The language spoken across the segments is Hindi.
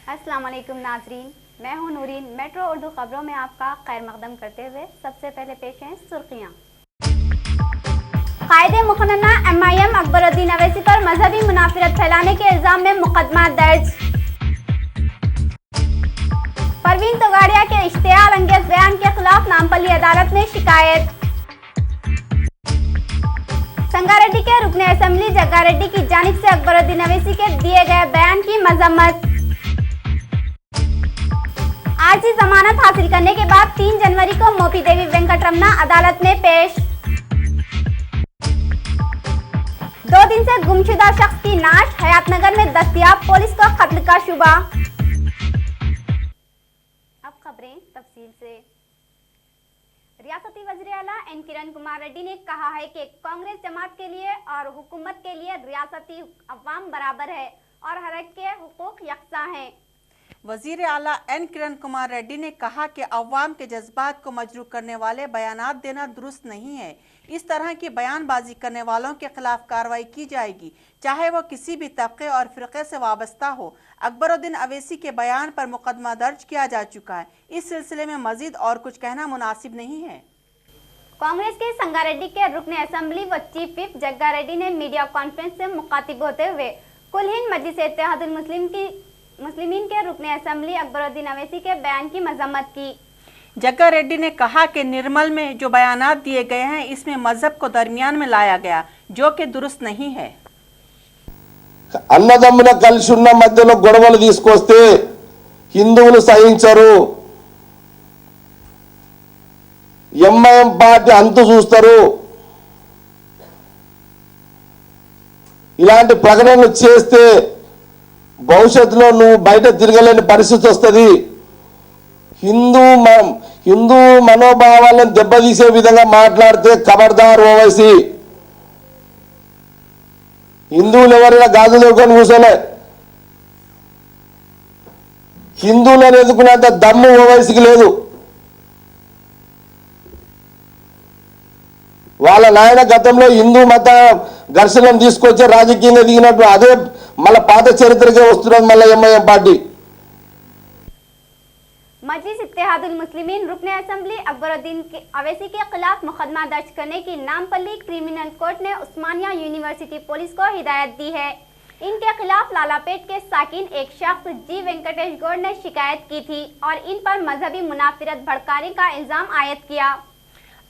अस्सलाम वालेकुम नाजरीन, मैं हूं नूरीन। मेट्रो उर्दू खबरों में आपका खैर मकदम करते हुए सबसे पहले पेश हैं सुर्खियां। कायदे मुखन्ना MIM अकबरुद्दीन अवैसी पर मजहबी मुनाफिरत फैलाने के इल्जाम में मुकदमा दर्ज। परवीन तोगाड़िया के इश्तियाल अंगेज बयान के खिलाफ नामपल्ली अदालत में शिकायत। संगारेड्डी के रुकने असेंबली जग्गारेड्डी की जानिब से अकबरुद्दीन अवैसी के दिए गए बयान की मजम्मत। आर्जी जमानत हासिल करने के बाद 3 जनवरी को मोपी देवी वेंकटरमना अदालत में पेश। 2 दिन से गुमशुदा शख्स की नाश हयातनगर में दस्तयाब, पुलिस को कत्ल का शुबा। अब खबरें तफसील से। रियासती वज़ीर आला एन किरण कुमार रेड्डी ने कहा है कि कांग्रेस जमात के लिए और हुकूमत के लिए रियासती अवाम बराबर है और हर एक के हुकूक यकसा हैं। वजीर आला एन किरण कुमार रेड्डी ने कहा कि अवाम के जज्बात को मजरूह करने वाले बयानात देना दुरुस्त नहीं है। इस तरह की बयानबाजी करने वालों के खिलाफ कार्रवाई की जाएगी, चाहे वो किसी भी तबके और फिरके से वाबस्ता हो। अकबरुद्दीन अवैसी के बयान पर मुकदमा दर्ज किया जा चुका है। इस सिलसिले में मजीद और कुछ कहना मुनासिब नहीं है। कांग्रेस के संगारेड्डी के रुकने असेंबली व चीफ विप जग्गारेड्डी ने मीडिया कॉन्फ्रेंस से मुखातिब होते हुए कुल हिंद मजलिस इत्तेहादुल मुस्लिमीन के रुकने असेंबली अकबरुद्दीन अवैसी के बयान की मजम्मत की। जग्गारेड्डी ने कहा कि निर्मल में जो बयानात दिए गए हैं इसमें मजहब को दरमियान में लाया गया, जो कि दुरुस्त नहीं है। అన్నదమ్ముల కలిసి ఉన్న మధ్యలో గొడవలు తీసుకొస్తే హిందువులు సహించరు, ఎంఐఎం పార్టీ అంతు చూస్తారు, ఇలాంటి ప్రకటనలు చేస్తే భవిష్యత్తులో నువ్వు బయట తిరగలేని పరిస్థితి వస్తుంది। హిందూ మనోభావాలను దెబ్బతీసే విధంగా మాట్లాడితే ఖబర్దార్ ఓవైసీ। హిందువులు ఎవరైనా గాజులు దొరుకుని కూర్చోలే, హిందువులను ఎదుర్కొనేంత దమ్ము ఓవైసీకి లేదు। వాళ్ళ నాయన గతంలో హిందూ మత ఘర్షణను తీసుకొచ్చి రాజకీయంగా దిగినట్టు అదే మళ్ళీ పాత చరిత్రకే వస్తున్నది మళ్ళీ ఎంఐఎం పార్టీ। मजलिस इत्तेहादुल मुस्लिमीन रुकने असेंबली अकबरुद्दीन अवैसी के खिलाफ मुकदमा दर्ज करने की नामपल्ली क्रिमिनल कोर्ट ने उस्मानिया यूनिवर्सिटी पुलिस को हिदायत दी है। इनके खिलाफ लालापेट के साकिन एक शख्स जी वेंकटेश गौड़ ने शिकायत की थी और इन पर मजहबी मुनाफिरत भड़काने का इल्जाम आयद किया।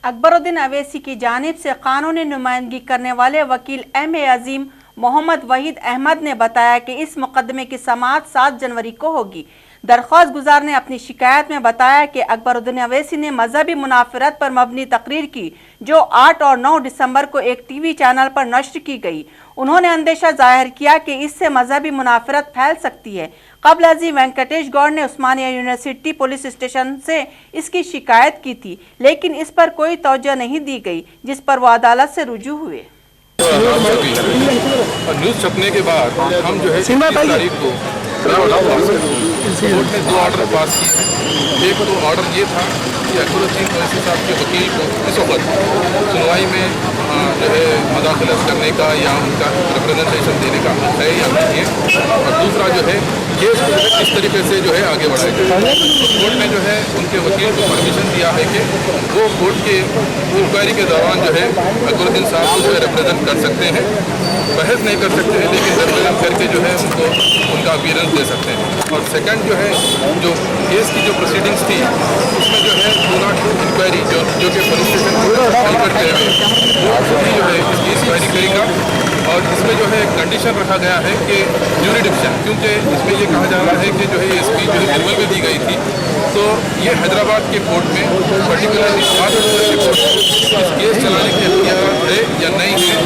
अकबरुद्दीन अवैसी की जानिब से कानूनी नुमाइंदगी करने वाले वकील MA अजीम मोहम्मद वहीद अहमद ने बताया कि इस मुकदमे की समाअत 7 जनवरी को होगी। दरख्वास्त गुजार ने अपनी शिकायत में बताया कि अकबरुद्दीन अवैसी ने मजहबी मुनाफिरत पर मबनी तकरीर की, जो 8 और 9 दिसंबर को एक टीवी चैनल पर नश्र की गई। उन्होंने अंदेशा जाहिर किया कि इससे मजहबी मुनाफिरत फैल सकती है। कबल अजी वेंकटेश गौड़ ने उस्मानिया यूनिवर्सिटी पुलिस स्टेशन से इसकी शिकायत की थी, लेकिन इस पर कोई तवज्जो नहीं दी गई, जिस पर वो अदालत से रुजू हुए। और न्यूज़ छपने के बाद हम जो है 21 तारीख को कोर्ट ने 2 ऑर्डर पास किए। एक तो ऑर्डर ये था कि अकबरुद्दीन अवैसी साहब के वकील को इस वक्त सुनवाई में जो है मुदाखलत करने का या उनका रिप्रेजेंटेशन देने का है या नहीं है, और दूसरा जो है केस को किस तरीके से जो है आगे बढ़ाएगा। तो कोर्ट ने जो है उनके वकील को परमिशन दिया है कि वो कोर्ट के इंक्वायरी के दौरान जो है अकबरुद्दीन साहब को जो है रिप्रेजेंट कर सकते हैं, बहस नहीं कर सकते हैं, लेकिन रिप्रेजेंट करके जो है उनको उनका अपीयरेंस दे सकते हैं। और सेकंड जो है जो केस की जो प्रोसीडिंग्स थी उसमें जो है पूरा इंक्वायरी जो कि पुलिस स्टेशन फाइल करते हुए वो भी जो है इसकी इंक्वायरी करेगा। और इसमें जो है कंडीशन रखा गया है कि ज्यूरिडिक्शन, क्योंकि इसमें ये कहा जा रहा है कि जो है ये स्पीच जो है निर्मल में दी गई थी, तो ये हैदराबाद के कोर्ट में पर्टिकुलरली के कोर्ट इस केस चलाने की अख्तियार है या नहीं है,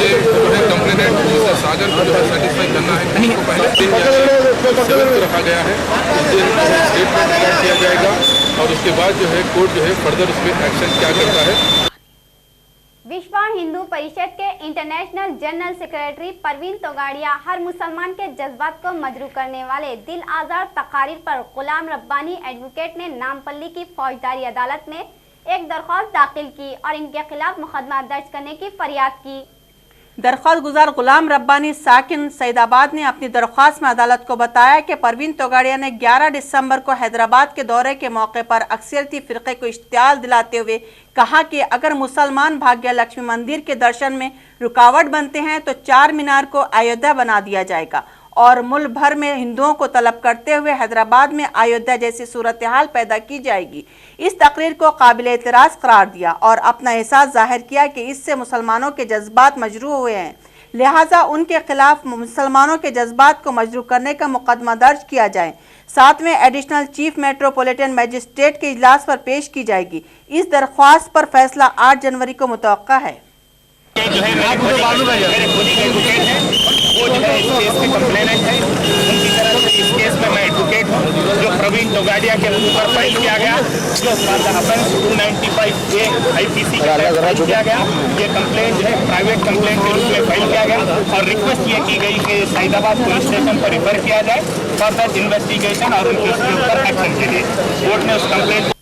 ये जो है कंप्लेनेंट मिस्टर सागर को जो है सेटिस्फाई करना है। उनको पहले दिन सेवन को रखा गया है, उस दिन स्टेटमेंट रिकॉर्ड किया जाएगा और उसके बाद जो है कोर्ट जो है फर्दर उस पर एक्शन क्या करता है। विश्व हिंदू परिषद के इंटरनेशनल जनरल सेक्रेटरी परवीन तोगाड़िया हर मुसलमान के जज्बात को मजरूह करने वाले दिल आज़ार तकारीर पर गुलाम रब्बानी एडवोकेट ने नामपल्ली की फौजदारी अदालत में एक दरख्वास्त दाखिल की और इनके खिलाफ मुकदमा दर्ज करने की फरियाद की। दरख्वास्त गुजार गुलाम रब्बानी साकिन सईदाबाद ने अपनी दरख्वास्त में अदालत को बताया कि परवीन तोगाड़िया ने 11 दिसंबर को हैदराबाद के दौरे के मौके पर अक्सरियती फ़िरक़े को इश्तियाल दिलाते हुए कहा कि अगर मुसलमान भाग्य लक्ष्मी मंदिर के दर्शन में रुकावट बनते हैं तो 4 मीनार को अयोध्या बना दिया जाएगा और मुल्क भर में हिंदुओं को तलब करते हुए हैदराबाद में अयोध्या जैसी सूरत हाल पैदा की जाएगी। इस तकरीर को काबिल एतराज़ करार दिया और अपना एहसास जाहिर किया कि इससे मुसलमानों के जज्बात मजरूह हुए हैं, लिहाजा उनके खिलाफ मुसलमानों के जज्बात को मजरूह करने का मुकदमा दर्ज किया जाए। साथ में एडिशनल चीफ मेट्रोपॉलिटन मजिस्ट्रेट के इजलास पर पेश की जाएगी। इस दरख्वास्त पर फैसला 8 जनवरी को मुतवक्का है। जो है मेरे खुद ही एडवोकेट हैं, वो जो है इस केस के कंप्लेनेंट हैं। उनकी तरफ से इस केस में मैं एडवोकेट हूँ। जो प्रवीण तोगाड़िया के ऊपर फाइल किया गया, जो ऑफेंस 295A IPC के तहत फाइल किया गया, ये कंप्लेंट जो है प्राइवेट कंप्लेंट के रूप में फाइल किया गया और रिक्वेस्ट ये की गई कि सईदाबाद पुलिस स्टेशन पर रिफर किया जाए फर्दर इन्वेस्टिगेशन और उनके ऊपर एक्शन के लिए। कोर्ट ने उस कंप्लेंट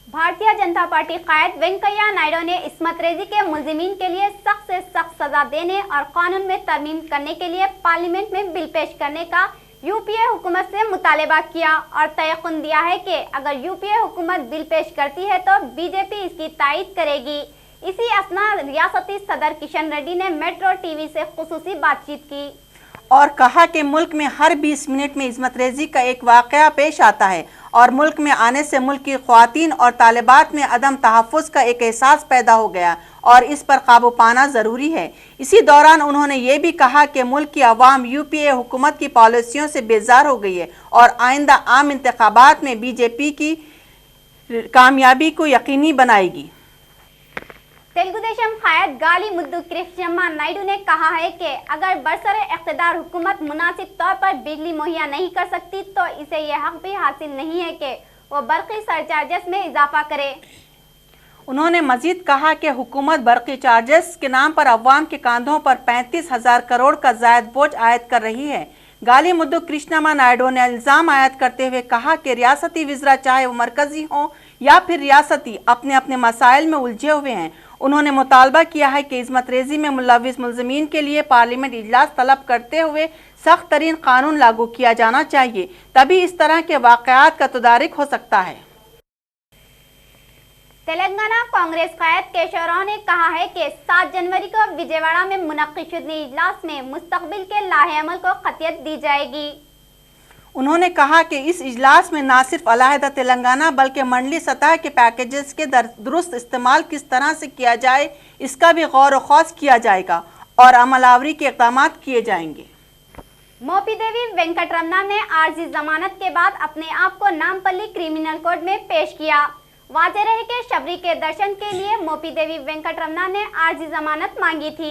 भारतीय जनता पार्टी कायद वेंकैया नायडू ने इस्मत रेजी के मुलजिमीन के लिए सख्त से सख्त सजा देने और कानून में तरमीम करने के लिए पार्लियामेंट में बिल पेश करने का यूपीए हुकूमत से मुतालबा किया और तयक़ुन दिया है कि अगर यूपीए हुकूमत बिल पेश करती है तो बीजेपी इसकी तायीद करेगी। इसी असना रियासती सदर किशन रेड्डी ने मेट्रो टीवी से खुसूसी बातचीत की और कहा कि मुल्क में हर 20 मिनट में इस्मत रेजी का एक वाक़या पेश आता है और मुल्क में आने से मुल्क की ख्वातीन और तालिबात में अदम तहफ़्फ़ुज़ का एक एहसास पैदा हो गया और इस पर काबू पाना ज़रूरी है। इसी दौरान उन्होंने ये भी कहा कि मुल्क की अवाम यूपीए हुकूमत की पॉलिसियों से बेजार हो गई है और आइंदा आम इंतखाबात में बीजेपी की कामयाबी को यकीनी बनाएगी। तेलुगुदेशम कायद गाली मुद्दू कृष्णम्मा नायडू ने कहा है कि अगर बरसरे इख्तिदार हुकूमत मुनासिब तौर पर बिजली मुहैया नहीं कर सकती तो इसे यह हक भी हासिल नहीं है कि वो बरक़ी सरचार्जेस में इजाफा करे। उन्होंने मजीद कहा कि हुकूमत बरक़ी चार्जेस के नाम पर अवाम के कांधों पर 35,000 करोड़ का जायद बोझ आयद कर रही है। गाली मुद्दू कृष्णम्मा नायडू ने इल्ज़ाम आयद करते हुए कहा कि रियासती वज़रा चाहे वो मरकजी हों या फिर रियासती अपने अपने मसाइल में उलझे हुए हैं। उन्होंने मुतालबा किया है कि इस्मत रेजी में मुलविस मुलज़मीन के लिए पार्लियामेंट इजलास तलब करते हुए सख्त तरीन कानून लागू किया जाना चाहिए, तभी इस तरह के वाक़यात का तदारिक हो सकता है। तेलंगाना कांग्रेस कायद केशव राव ने कहा है कि 7 जनवरी को विजयवाड़ा में मुनक़्क़िद इजलास में मुस्तक़बिल के लाहे-अमल को क़तियत दी जाएगी। उन्होंने कहा कि इस इजलास में न सिर्फ अलहदा तेलंगाना बल्कि मंडली सतह के पैकेजेस के दुरुस्त इस्तेमाल किस तरह से किया जाए इसका भी गौर व खौज किया जाएगा और अमलावरी के इक़दाम किए जाएंगे। मोपीदेवी वेंकटरमना ने आर्जी जमानत के बाद अपने आप को नामपल्ली क्रिमिनल कोर्ट में पेश किया। वाज़ेह रहे कि शबरी के दर्शन के लिए मोपीदेवी वेंकटरमना ने आर्जी जमानत मांगी थी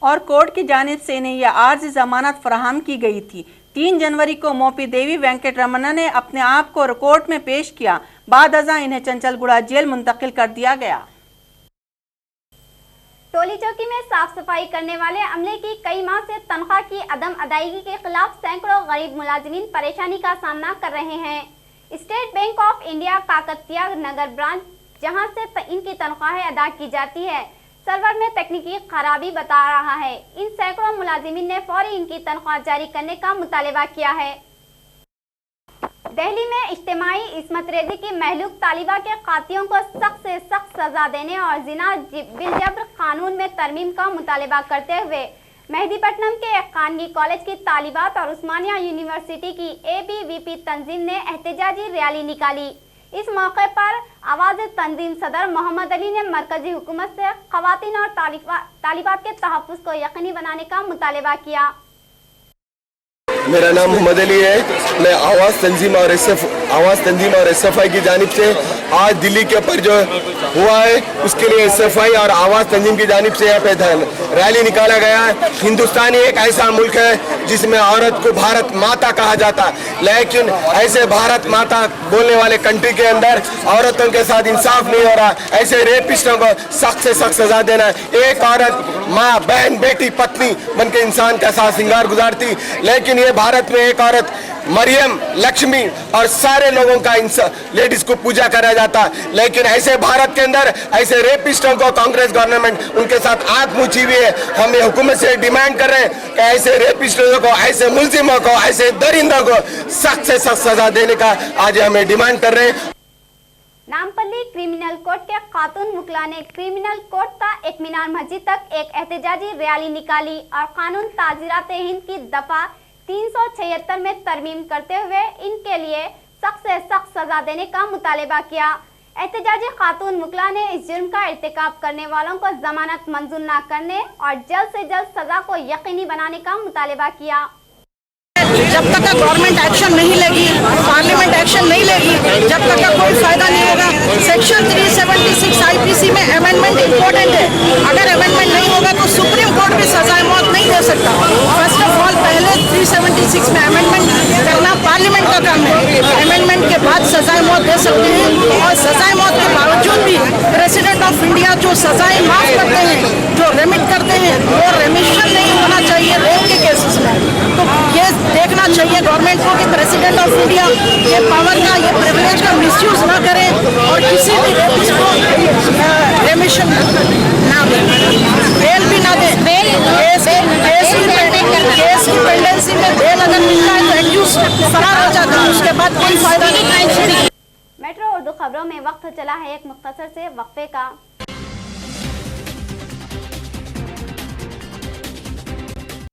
और कोर्ट की जानिब से इन्हें यह आर्जी जमानत फराहम की गई थी। 3 जनवरी को मोपीदेवी वेंकटरमना ने अपने आप को कोर्ट में पेश किया। बाद अज़ा इन्हें चंचलगुड़ा जेल मुंतकिल कर दिया गया। टोली चौकी में साफ सफाई करने वाले अमले की कई माह से तनख्वाह की अदम अदायगी के खिलाफ सैकड़ों गरीब मुलाजिमीन परेशानी का सामना कर रहे हैं। State bank of India Kakatiya Nagar branch, जहां से इनकी तनख्वाहें अदा की जाती है, सर्वर में तकनीकी खराबी बता रहा है। इन सैकड़ों मुलाजिमीन ने फौरी इनकी तनख्वाह जारी करने का मुतालबा किया है। दिल्ली में इज्तिमाई इस्मत रेजी की महलूक तालिबा के कातियों को सख्त से सख्त सजा देने और जिना बिलजब्र कानून में तरमीम का मुतालबा करते हुए मेहदीपट्टनम के एक खानगी कॉलेज की तालिबात और उस्मानिया यूनिवर्सिटी की ABVP तंजीम ने एहतजाजी रैली निकाली। इस मौके पर आवाज़ तंजीम सदर मोहम्मद अली ने मरकजी हुकूमत से खवातीन और तालिबात के तहफ़्फ़ुज़ को यकीनी बनाने का मुतालबा किया। मेरा नाम मोहम्मद अली है। मैं आवाज़ तंजीम और SFI की जानिब से आज दिल्ली के ऊपर जो हुआ है उसके लिए SFI और आवाज़ तंजीम की जानिब से यहाँ पे रैली निकाला गया है। हिंदुस्तान एक ऐसा मुल्क है जिसमें औरत को भारत माता कहा जाता, लेकिन ऐसे भारत माता बोलने वाले कंट्री के अंदर औरतों के साथ इंसाफ नहीं हो रहा। ऐसे रेपिस्टों को सख्त से सख्त सजा देना। एक औरत माँ, बहन, बेटी, पत्नी बनके इंसान का साथ श्रृंगार गुजारती, लेकिन ये भारत में एक औरत मरियम, लक्ष्मी और सारे लोगों का लेडीज को पूजा करा जाता। लेकिन ऐसे भारत के अंदर ऐसे रेपिस्टों को कांग्रेस गवर्नमेंट उनके साथ आंख मूची हुई है। हम ये हुकूमत से डिमांड कर रहे हैं कि ऐसे रेपिस्टों को, ऐसे मुलजिमों को, ऐसे दरिंदों को सख्त से सख्त सजा देने का आज हमें डिमांड कर रहे हैं। नामपल्ली क्रिमिनल कोर्ट के खातून मुखला ने क्रिमिनल कोर्ट का एक मीनार मस्जिद तक एक एहतजाजी रैली निकाली और कानून ताजीरात हिंद की दफा 376 में तरमीम करते हुए इनके लिए सख्त से सख्त सजा देने का मुतालबा किया। एहतजाजी खातून मुखला ने इस जुर्म का इर्तिकाब करने वालों को जमानत मंजूर न करने और जल्द से जल्द सजा को यकीनी बनाने का मुतालबा किया। जब तक का गवर्नमेंट एक्शन नहीं लेगी, पार्लियामेंट एक्शन नहीं लेगी, जब तक का कोई फायदा नहीं होगा। सेक्शन 376 आईपीसी में अमेंडमेंट इम्पोर्टेंट है। अगर अमेंडमेंट नहीं होगा तो सुप्रीम कोर्ट भी सजाए मौत नहीं दे सकता। फर्स्ट ऑफ ऑल पहले 376 में अमेंडमेंट करना पार्लियामेंट का काम है। अमेंडमेंट के बाद सजाए मौत दे सकते हैं और सजाए मौत के बावजूद भी प्रेसिडेंट ऑफ इंडिया जो सजाएं माफ करते हैं, जो रेमिट करते हैं, वो रेमिशन नहीं होना चाहिए रेप के केसेस में। तो ये देखना चाहिए गवर्नमेंट को कि प्रेसिडेंट ऑफ इंडिया ये पावर का, ये प्रिविलेज का मिसयूज ना करे और किसी भी रेपिस्ट को रेमिशन ना दे, बेल भी ना दे। केस की पेंडेंसी में बेल अगर मिलता है तो एक्यूज्ड फरार हो जाता है, उसके बाद कोई फायदा नहीं। मेट्रो उर्दू खबरों में वक्त चला है एक मुख्तसर से वक्फे का।